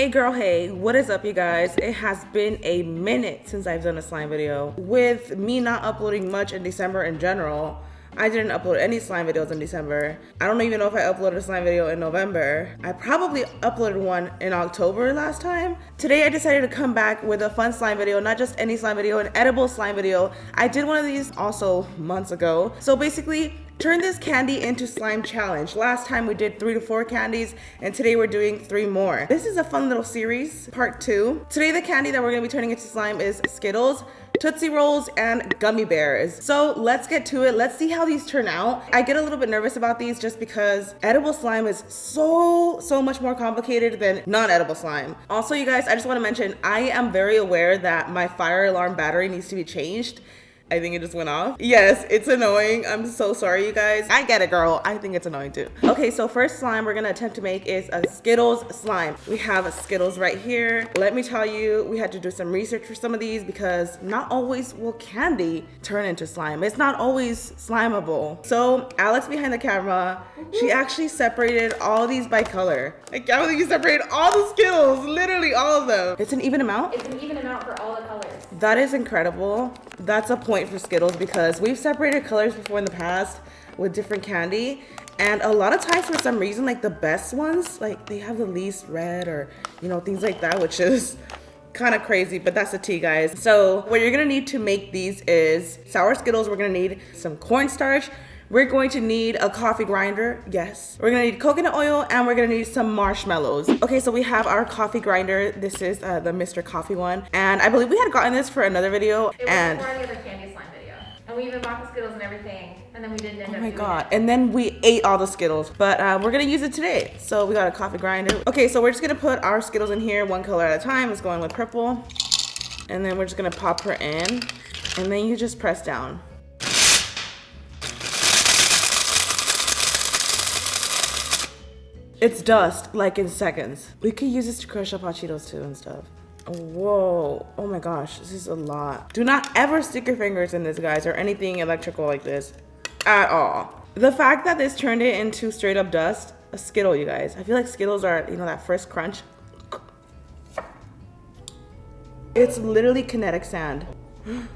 Hey girl, hey, what is up you guys? It has been a minute since I've done a slime video. With me not uploading much in December in general, I didn't upload any slime videos in December. I don't even know if I uploaded a slime video in November. I probably uploaded one in October last time. Today I decided to come back with a fun slime video, not just any slime video, an edible slime video. I did one of these also months ago. So basically, turn this candy into slime challenge. Last time we did 3 to 4 candies, and today we're doing 3 more. This is a fun little series, part 2. Today the candy that we're gonna be turning into slime is Skittles, Tootsie Rolls, and Gummy Bears. So let's get to it. Let's see how these turn out. I get a little bit nervous about these just because edible slime is so much more complicated than non-edible slime. Also, you guys, I just wanna mention, I am very aware that my fire alarm battery needs to be changed. I think it just went off. Yes, it's annoying. I'm so sorry, you guys. I get it, girl. I think it's annoying too. Okay, so first slime we're gonna attempt to make is a Skittles slime. We have a Skittles right here. Let me tell you, we had to do some research for some of these because not always will candy turn into slime. It's not always slimeable. So Alex behind the camera, she actually separated all these by color. I can't believe you separated all the Skittles, literally all of them. It's an even amount? It's an even amount for all the colors. That is incredible. That's a point for Skittles because we've separated colors before in the past with different candy, and a lot of times for some reason, like the best ones, like they have the least red or things like that, which is kind of crazy, but that's the tea, guys. So what you're gonna need to make these is sour Skittles. We're gonna need some cornstarch. We're going to need a coffee grinder, yes. We're gonna need coconut oil, and we're gonna need some marshmallows. Okay, so we have our coffee grinder. This is the Mr. Coffee one. And I believe we had gotten this for another video. It was for the other candy slime video. And we even bought the Skittles and everything, and then we didn't end up doing it. And then we ate all the Skittles, but we're gonna use it today. So we got a coffee grinder. Okay, so we're just gonna put our Skittles in here one color at a time. Let's go in with purple. And then we're just gonna pop her in, and then you just press down. It's dust, like in seconds. We could use this to crush up hot Cheetos too and stuff. Whoa, oh my gosh, this is a lot. Do not ever stick your fingers in this, guys, or anything electrical like this at all. The fact that this turned it into straight up dust, a Skittle, you guys. I feel like Skittles are, that first crunch. It's literally kinetic sand. Do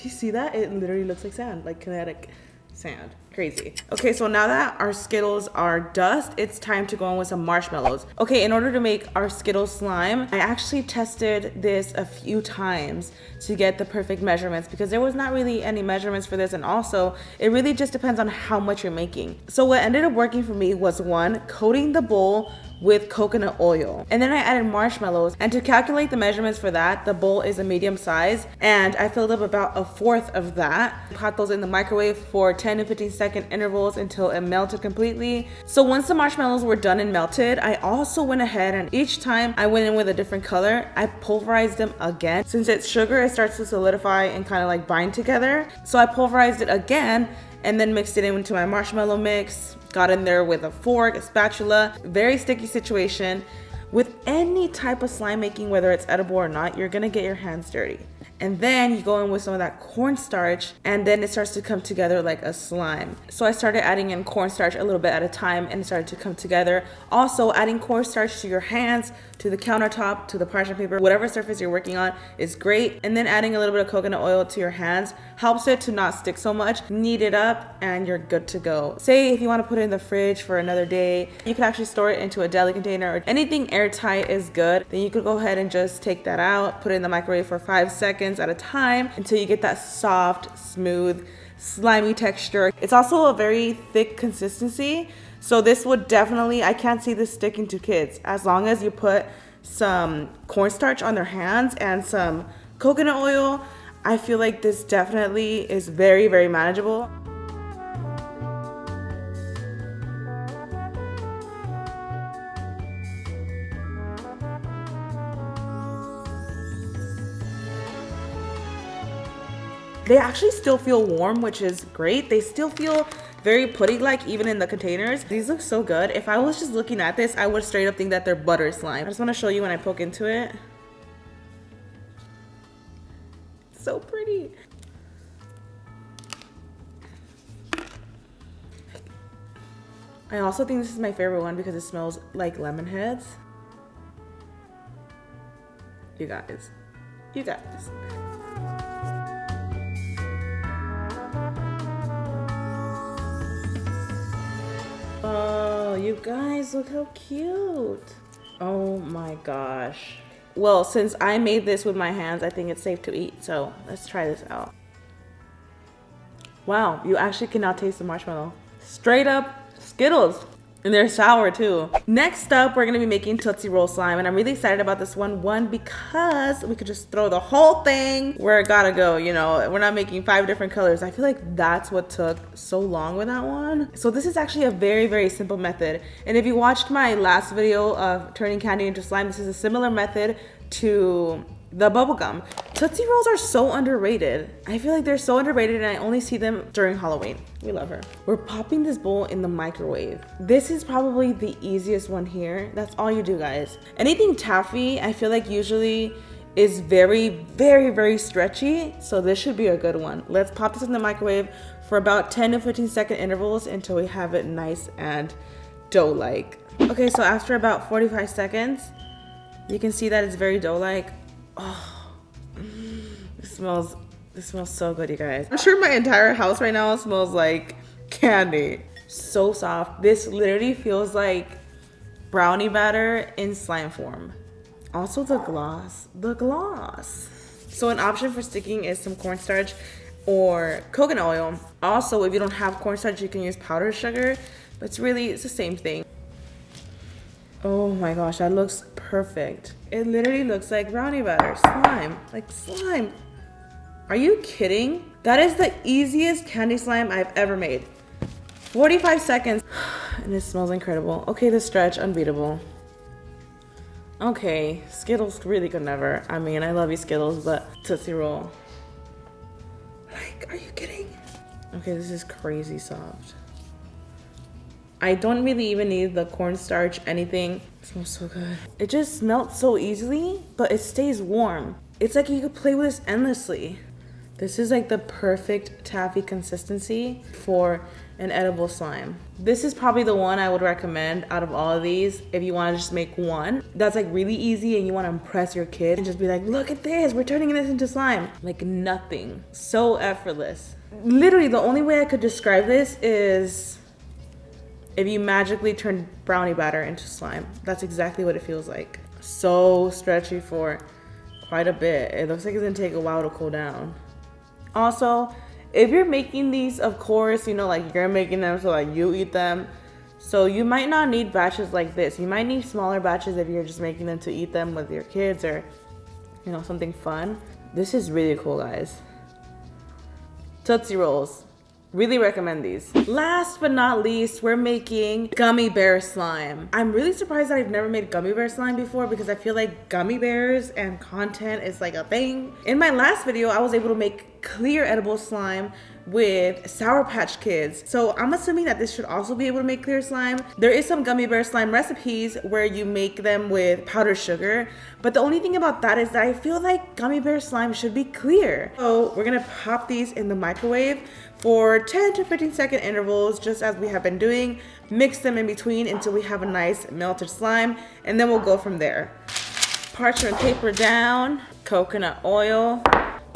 you see that? It literally looks like sand, like kinetic sand. Crazy. Okay, so now that our Skittles are dust, it's time to go in with some marshmallows. Okay, in order to make our Skittles slime, I actually tested this a few times to get the perfect measurements because there was not really any measurements for this, and also it really just depends on how much you're making. So what ended up working for me was, one, coating the bowl with coconut oil, and then I added marshmallows. And to calculate the measurements for that, the bowl is a medium size, and I filled up about 1/4 of that. Put those in the microwave for 10 to 15 second intervals until it melted completely. So once the marshmallows were done and melted, I also went ahead and each time I went in with a different color, I pulverized them again. Since it's sugar, it starts to solidify and kind of like bind together. So I pulverized it again and then mixed it into my marshmallow mix. Got in there with a fork, a spatula. Very sticky situation. With any type of slime making, whether it's edible or not, you're gonna get your hands dirty. And then you go in with some of that cornstarch, and then it starts to come together like a slime. So I started adding in cornstarch a little bit at a time, and it started to come together. Also, adding cornstarch to your hands, to the countertop, to the parchment paper, whatever surface you're working on is great. And then adding a little bit of coconut oil to your hands helps it to not stick so much. Knead it up, and you're good to go. Say if you want to put it in the fridge for another day, you can actually store it into a deli container, or anything airtight is good. Then you could go ahead and just take that out, put it in the microwave for 5 seconds at a time until you get that soft, smooth, slimy texture. It's also a very thick consistency, so this would definitely, I can't see this sticking to kids as long as you put some cornstarch on their hands and some coconut oil. I feel like this definitely is very manageable. They actually still feel warm, which is great. They still feel very pudding-like even in the containers. These look so good. If I was just looking at this, I would straight up think that they're butter slime. I just want to show you when I poke into it. So pretty. I also think this is my favorite one because it smells like lemon heads. You guys. You guys. Oh, you guys, look how cute. Oh my gosh. Well, since I made this with my hands, I think it's safe to eat. So let's try this out. Wow, you actually cannot taste the marshmallow. Straight up Skittles. And they're sour too. Next up, we're gonna be making Tootsie Roll slime. And I'm really excited about this one. One, because we could just throw the whole thing where it gotta go, you know. We're not making 5 different colors. I feel like that's what took so long with that one. So this is actually a very, very simple method. And if you watched my last video of turning candy into slime, this is a similar method to the bubblegum. Tootsie Rolls are so underrated. I feel like they're so underrated and I only see them during Halloween. We love her. We're popping this bowl in the microwave. This is probably the easiest one here. That's all you do, guys. Anything taffy, I feel like usually is very, very, very stretchy. So this should be a good one. Let's pop this in the microwave for about 10 to 15 second intervals until we have it nice and dough-like. Okay, so after about 45 seconds, you can see that it's very dough-like. Oh, this smells so good, you guys. I'm sure my entire house right now smells like candy. So soft. This literally feels like brownie batter in slime form. Also the gloss. So an option for sticking is some cornstarch or coconut oil. Also, if you don't have cornstarch, you can use powdered sugar, but it's the same thing. Oh my gosh, that looks perfect. It literally looks like brownie batter, slime, like slime. Are you kidding? That is the easiest candy slime I've ever made. 45 seconds, and it smells incredible. Okay, the stretch, unbeatable. Okay, Skittles really could never. I mean, I love you Skittles, but Tootsie Roll. Like, are you kidding? Okay, this is crazy soft. I don't really even need the cornstarch, anything. It smells so good. It just melts so easily, but it stays warm. It's like you could play with this endlessly. This is like the perfect taffy consistency for an edible slime. This is probably the one I would recommend out of all of these if you want to just make one that's like really easy and you want to impress your kid and just be like, look at this, we're turning this into slime. Like nothing. So effortless. Literally the only way I could describe this is if you magically turn brownie batter into slime. That's exactly what it feels like. So stretchy for quite a bit. It looks like it's gonna take a while to cool down. Also, if you're making these, of course, you know, like you're making them so like you eat them. So you might not need batches like this. You might need smaller batches if you're just making them to eat them with your kids or, you know, something fun. This is really cool, guys. Tootsie Rolls. Really recommend these. Last but not least, we're making Gummy Bear slime. I'm really surprised that I've never made Gummy Bear slime before because I feel like gummy bears and content is like a thing. In my last video, I was able to make clear edible slime with Sour Patch Kids. So I'm assuming that this should also be able to make clear slime. There is some gummy bear slime recipes where you make them with powdered sugar, but the only thing about that is that I feel like gummy bear slime should be clear. So we're gonna pop these in the microwave for 10 to 15 second intervals, just as we have been doing. Mix them in between until we have a nice melted slime, and then we'll go from there. Parchment paper down, coconut oil.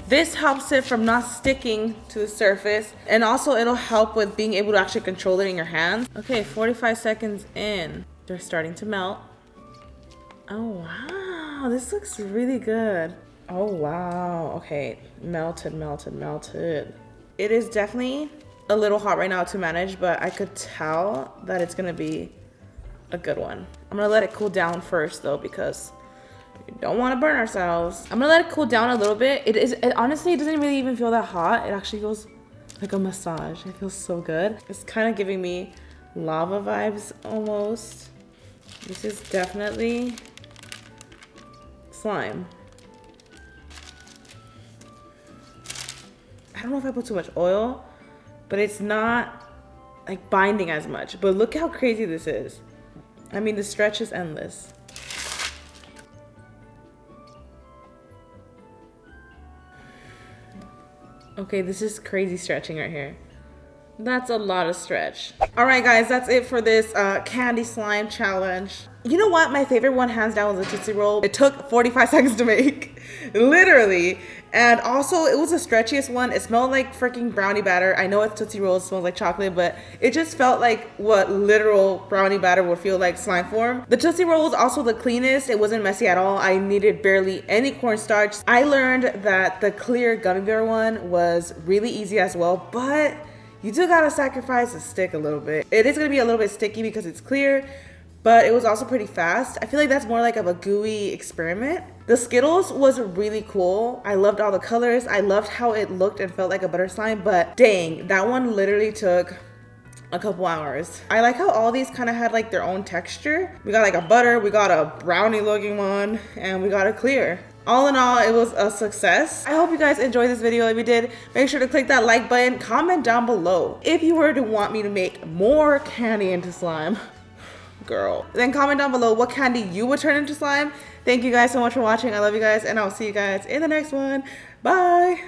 This helps it from not sticking to the surface, and also it'll help with being able to actually control it in your hands. Okay, 45 seconds in. They're starting to melt. Oh wow, this looks really good. Oh wow, okay, melted, melted, melted. It is definitely a little hot right now to manage, but I could tell that it's gonna be a good one. I'm gonna let it cool down first though, because we don't want to burn ourselves. I'm gonna let it cool down a little bit. Honestly, it doesn't really even feel that hot. It actually feels like a massage. It feels so good. It's kind of giving me lava vibes almost. This is definitely slime. I don't know if I put too much oil, but it's not like binding as much. But look how crazy this is. I mean, the stretch is endless. Okay, this is crazy stretching right here. That's a lot of stretch. All right, guys, that's it for this candy slime challenge. You know what? My favorite one, hands down, was the Tootsie Roll. It took 45 seconds to make, literally. And also, it was the stretchiest one. It smelled like freaking brownie batter. I know it's Tootsie Roll, it smells like chocolate, but it just felt like what literal brownie batter would feel like, slime form. The Tootsie Roll was also the cleanest. It wasn't messy at all. I needed barely any cornstarch. I learned that the clear Gummy Bear one was really easy as well, but you do gotta sacrifice the stick a little bit. It is gonna be a little bit sticky because it's clear, but it was also pretty fast. I feel like that's more like of a gooey experiment. The Skittles was really cool. I loved all the colors. I loved how it looked and felt like a butter slime, but dang, that one literally took a couple hours. I like how all these kind of had like their own texture. We got like a butter, we got a brownie looking one, and we got a clear. All in all, it was a success. I hope you guys enjoyed this video. If you did, make sure to click that like button, comment down below. If you were to want me to make more candy into slime, girl, then comment down below what candy you would turn into slime. Thank you guys so much for watching. I love you guys, and I'll see you guys in the next one. Bye.